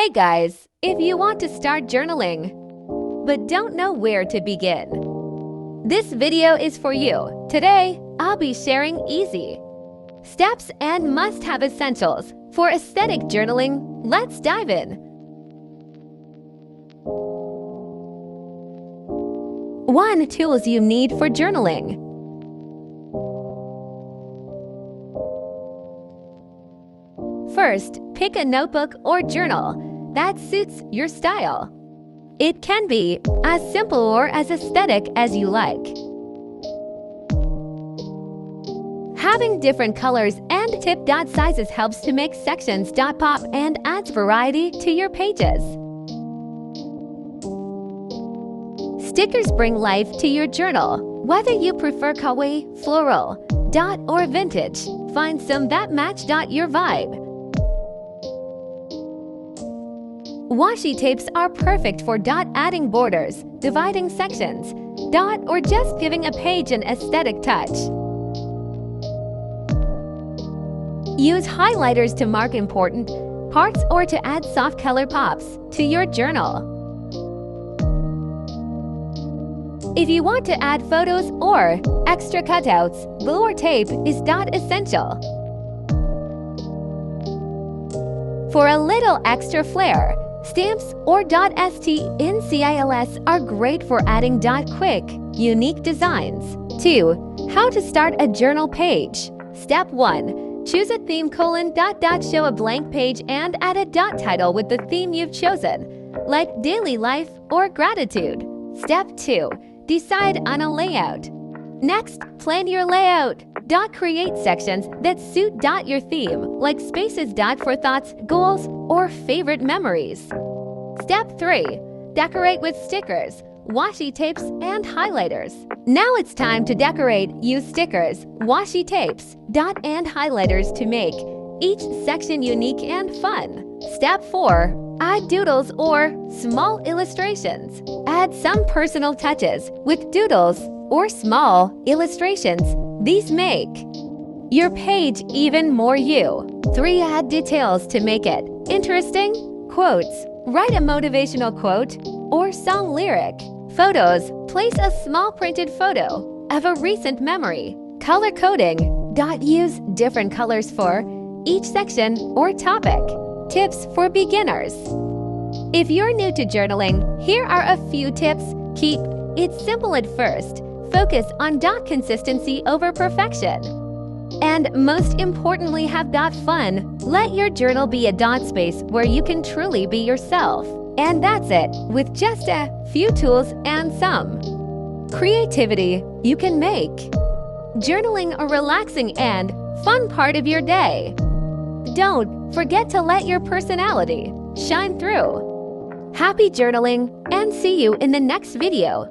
Hey guys, if you want to start journaling but don't know where to begin, this video is for you. Today, I'll be sharing easy steps and must-have essentials for aesthetic journaling. Let's dive in. 1. Tools you need for journaling. First, pick a notebook or journal that suits your style. It can be as simple or as aesthetic as you like. Having different colors and tip dot sizes helps to make sections pop and adds variety to your pages. Stickers bring life to your journal. Whether you prefer kawaii, floral, dot, or vintage, find some that match your vibe. Washi tapes are perfect for adding borders, dividing sections, or just giving a page an aesthetic touch. Use highlighters to mark important parts or to add soft color pops to your journal. If you want to add photos or extra cutouts, glue or tape is essential. For a little extra flair, stamps or .stncils are great for adding quick, unique designs. 2. How to start a journal page. Step 1. Choose a theme: show a blank page and add a title with the theme you've chosen, like daily life or gratitude. Step 2. Decide on a layout. Next, plan your layout. Create sections that suit your theme, like spaces for thoughts, goals, or favorite memories. Step 3. Decorate with stickers, washi tapes, and highlighters. Now it's time to decorate. Use stickers, washi tapes, and highlighters to make each section unique and fun. Step 4. Add doodles or small illustrations. Add some personal touches with doodles or small illustrations. These make your page even more you. 3. Add details to make it interesting. Quotes. Write a motivational quote or song lyric. Photos. Place a small printed photo of a recent memory. Color coding. Use different colors for each section or topic. Tips for beginners. If you're new to journaling, here are a few tips. Keep it simple at first. Focus on consistency over perfection. And most importantly, have fun. Let your journal be a space where you can truly be yourself. And that's it. With just a few tools and some creativity, you can make journaling a relaxing and fun part of your day. Don't forget to let your personality shine through. Happy journaling, and see you in the next video.